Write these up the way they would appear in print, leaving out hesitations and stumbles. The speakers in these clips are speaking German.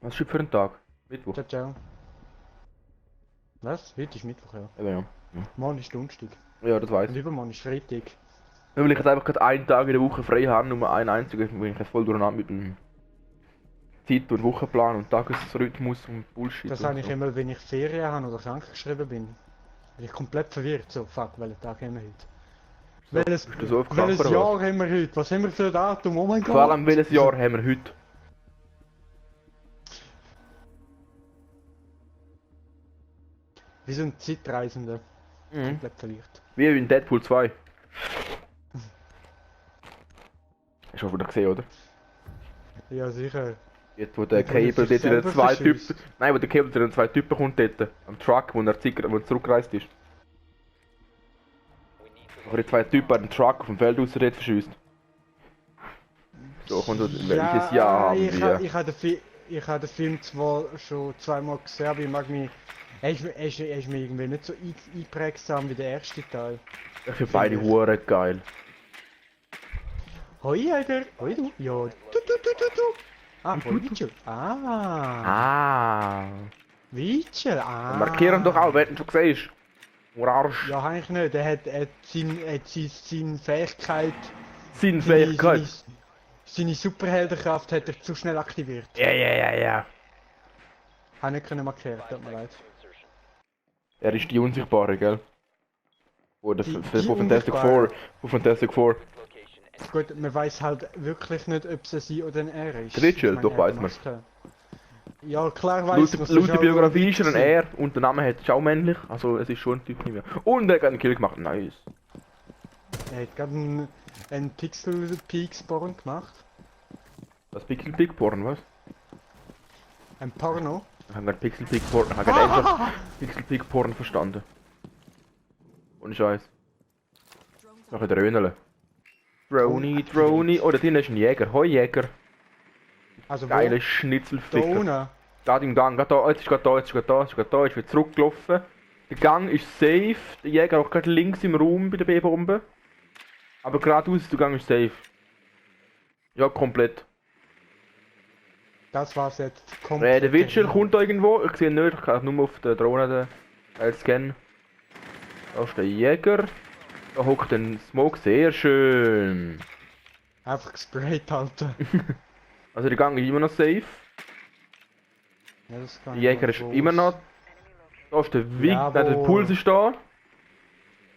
Was ist heute für ein Tag? Mittwoch. Ciao, ciao. Was? Heute ist Mittwoch, ja. Ja, ja. Morgen ist Donnerstag. Ja, das weiß Und ich. übermorgen ist Freitag. Weil ich jetzt einfach gerade einen Tag in der Woche frei habe, nur einen einzigen, weil ich jetzt voll durcheinander mit dem Zeit- und Wochenplan und Tagesrhythmus und Bullshit Das und habe ich so. immer, wenn ich Ferien habe oder krankgeschrieben bin. Bin ich komplett verwirrt. So, fuck, welchen Tag haben wir heute? So, Welches, bist du so auf welches Krampf oder Jahr was? haben wir heute? Was haben wir für ein Datum? Oh mein Gott! Vor allem welches Jahr haben wir heute? Wir sind Zeitreisende. Mhm. Komplett verliert. Wie in Deadpool 2. Hast du auch wieder gesehen, oder? Ja, sicher. Jetzt wo der Jetzt, wo er Cable sich dort in den selber zwei verschießt. Typen. Nein, wo der Cable zu den zwei Typen kommt dort. Am Truck, wo er zurückgereist ist. Wo die zwei Typen an den Truck auf dem Feld raus dort verschießt. So, kommt so, welches Jahr haben wir? Ich habe den Film zwar schon zweimal gesehen, aber ich mag mich. Er ist mir irgendwie nicht so einprägsam wie der erste Teil. Ich finde beide Huren geil. Hoi, Jäger! Hoi, du! Ja, du! Ah, hoi, Witcher! Ah. Witcher! Ah! Markieren doch auch, wer den schon gesehen ist. Arsch. Ja, eigentlich nicht. Er hat seine Fähigkeit. Seine Fähigkeit. Seine Superheldenkraft hat er zu schnell aktiviert. Ja. Habe nicht können markieren, tut mir leid. Er ist die Unsichtbare, gell? Oder Die von Fantastic Unsichtbare. Four. Von Fantastic Four. Gut, man weiß halt wirklich nicht, ob es sie oder er ist. Ritchell, Ich meine, doch er hat weiss eine man. Maske. Ja, klar weiß man. Laut der Biografie ist er ein Er und der Name ist auch männlich. Also es ist schon ein Typ nicht mehr. Und er hat einen Kill gemacht, nice. Er hat gerade einen Pixel Peak Spawn gemacht. Das Pixel Peak Porn, was? Ein Porno. Ich habe gerade Pixel Peak Porn, ich habe gerade endlich Pixel Peak Porn verstanden. Ohne Scheiß. Noch ein Drönele. Drony. Oh, da drin ist ein Jäger. Hoi Jäger. Also Geile wo? Da Schnitzelficker. unten. Gerade im Gang, gerade da, jetzt ist gerade da, ist wieder zurückgelaufen. Der Gang ist safe, der Jäger auch gerade links im Raum bei der B-Bombe. Aber geradeaus, der Gang ist safe. Ja, komplett. Das war's jetzt. Komplett. Der Witcher kommt da irgendwo, ich sehe ihn nicht, ich kann nur auf der Drohne den scannen. Da ist der Jäger. Da hockt ein Smoke, sehr schön. Einfach gesprayt, Alter. Also der Gang ist immer noch safe. Ja, das kann Der Jäger ist immer noch. Da ist der Wick, Ja, der wo- Puls ist da.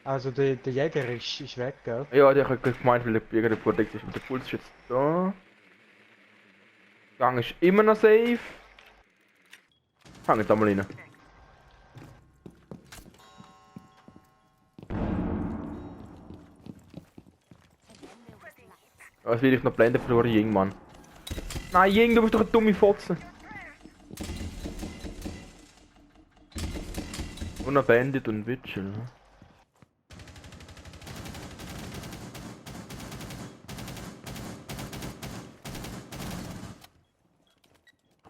Also der Jäger ist weg, gell? Ja, der hat gemeint, weil der Jäger der Protect ist. Und der Puls ist jetzt da. Der Gang ist immer noch safe. Fangen da mal rein. Was will ich noch blenden verloren, Ying, Mann? Nein, Ying, du bist doch eine dumme Fotze. Und ein Bandit und ein Witcher. Ne?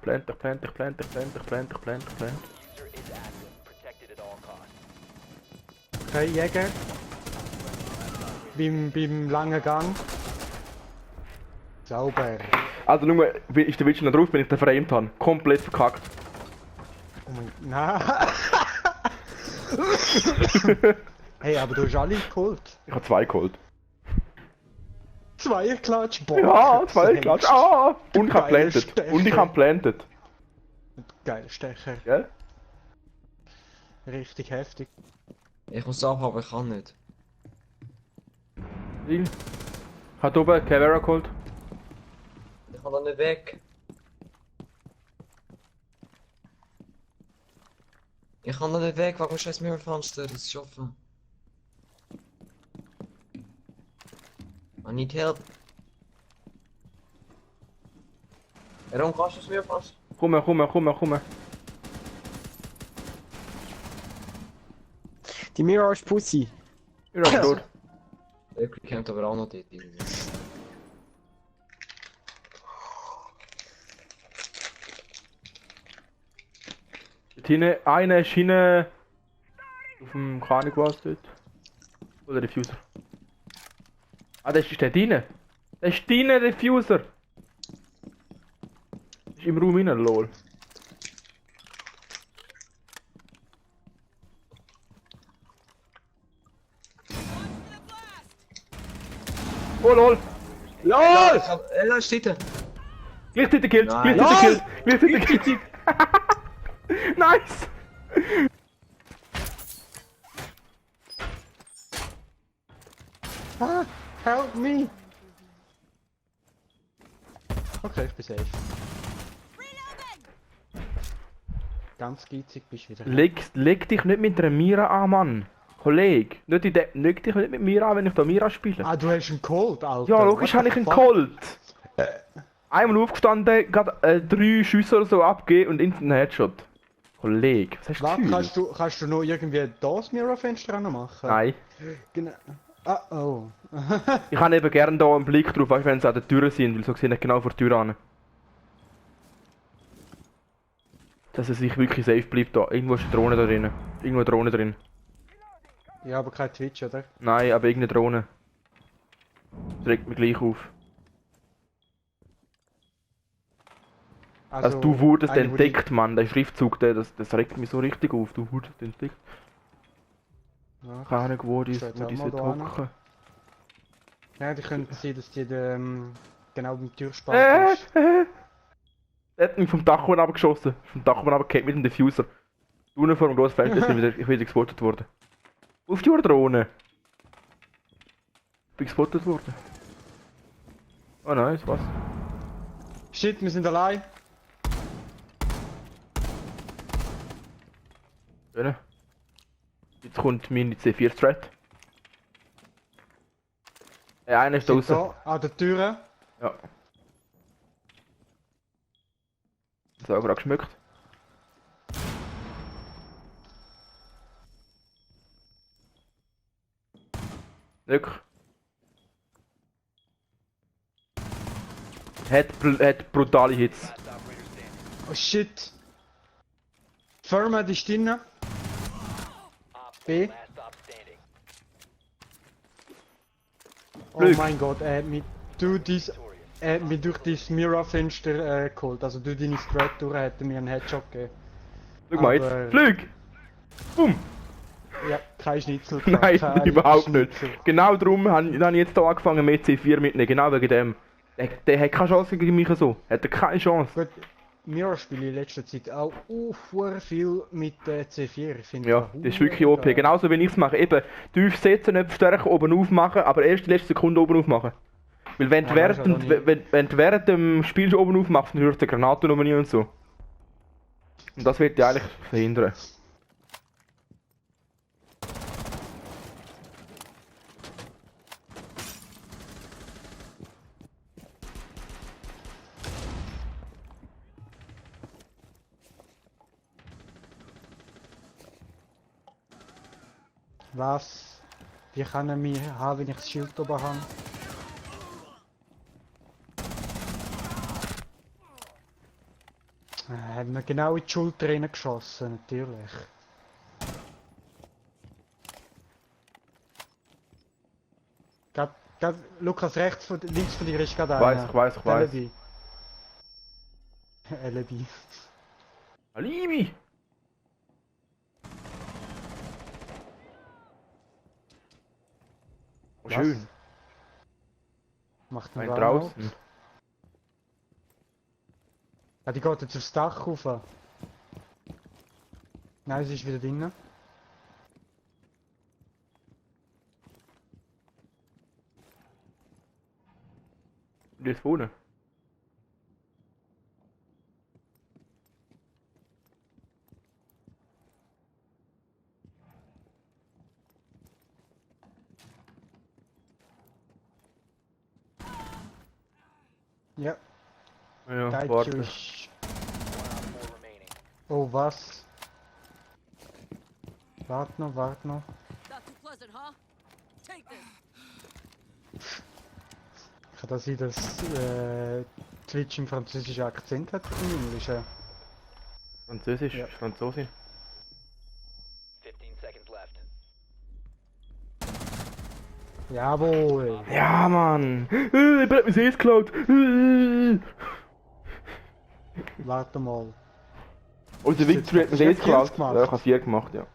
Plant. Okay, Jäger. Beim langen Gang. Sauber. Also nur, ist der Witcher noch drauf, wenn ich den verrennt habe. Komplett verkackt. Oh mein... Nein. Hey, aber du hast alle geholt. Ich habe 2 geholt. Zweierklatsch, boah. Ja, 2 Klatsch. Ah! Und ich habe Geiler plantet. Stecher. Und ich habe plantet. Geiler Stecher. Gell? Richtig heftig. Ich muss abhaben, aber ich kann nicht. Will. Hat oben Cavera geholt. Ich kann da nicht weg. Ich kann da nicht weg, warum scheiß Mirrorfenster? Das ist offen. I need help. Warum kannst du das Mirrorfenster? Komm. Die Mirage Pussy. Ich bin tot. Der kommt aber auch noch dort rein. Dort hinten, einer ist hinten auf dem Kranik was dort. Oder Diffuser. Ah, das ist der drin. Der ist drin, der Diffuser. Ist im Raum rein, lol. Oh lol! LOL! Ella ist dort. Gleichzeitig killt! Nein. Gleichzeitig killt! Nice! Ah, help me! Okay, ich bin safe. Ganz geizig bist du wieder. Leg dich nicht mit einer Mira an, Mann! Kollege, leg dich nicht mit Mira an, wenn ich da Mira spiele. Ah, du hast einen Cold, Alter. Ja, logisch What habe the ich einen fuck? Colt. Einmal aufgestanden, gerade 3 Schüsse oder so abgegeben und instant Headshot. Kollege, was hast du Warte, gefühlt? kannst du noch irgendwie das Mirror-Fenster machen? Nein. Genau. Ah, oh. Ich habe eben gerne da einen Blick drauf, weißt, wenn sie an der Tür sind, weil so sehe ich genau vor der Tür an. Dass er sich wirklich safe bleibt da. Irgendwo ist eine Drohne da drin. Irgendwo eine Drohne drin. Ja, aber kein Twitch, oder? Nein, aber irgendeine Drohne. Das regt mich gleich auf. Also du wurdest eine, wo die- entdeckt, Mann. Der Schriftzug, das regt mich so richtig auf. Du wurdest entdeckt. Ja, Keine Ahnung, wo die Schau jetzt auch mal sind da hocken. ja, die können sehen, dass die genau beim Türspalt ist. Er hat mich vom Dach oben abgeschossen. Vom Dach oben abgekehrt mit dem Diffuser. Unten vor dem grossen Fenster ist ich wieder gespottet worden. Auf die Drohne! Ich bin gespottet worden. Oh nice, was? Shit, wir sind allein. Schön. Jetzt kommt meine C4-Strat. Einer ist da Sind draußen. da an der Tür. Ja. Das hat auch gerade geschmückt. Wirklich. Hat brutale Hits. Oh shit. Firma, die ist drin. B. Oh Glück. mein Gott, er hat mich durch das Mirror-Fenster geholt. Also durch deine Strat durch hat er mir einen Headshot gegeben. Schau mal Aber- jetzt. Flüg! Boom! Ja, kein Schnitzel. Nein, kein überhaupt nicht. Schnitzel. Genau darum habe ich jetzt hier angefangen mit C4 mitnehmen. Genau wegen dem. Der hat keine Chance gegen mich so. Hat er keine Chance. Gut, Mirror spiele ich in letzter Zeit auch sehr viel mit C4. Ich finde Ja, das ist wirklich OP. Genauso wie ich es mache. Eben, tief setzen, nicht stärker oben aufmachen, aber erst die letzte Sekunde oben aufmachen. Weil wenn du Ja, während, das ist ja wenn du während dem Spiel schon oben aufmachst, dann hört die Granate noch nie und so. Und das wird ja eigentlich verhindern. Was? Wie kann er mich haben, wenn ich das Schild oben habe? Er hat mir genau in die Schulter geschossen, natürlich. Lukas, links von dir ist gerade einer. Ich weiß. Alibi. Alibi. Alibi! Oh, Was? schön. Macht einen Ein Brownout. draußen. Ja, die geht jetzt aufs Dach rauf. Nein, sie ist wieder drinnen. Die ist vorne. Ja, Ja, Daichu warte. ist... Oh, was? Wart noch. Not too pleasant, huh? Take this. Kann das sein, dass Twitch einen französischen Akzent hat im Englischen? Französisch, Ja. Franzose. 15 seconds left. Jawohl! Ja, Mann! Ich bin mir selbst geklaut! Warte mal. Und der Ist Victory hat jetzt- mir hast du Kills Kills geklaut. gemacht? Ja, ich habe 4 gemacht, ja.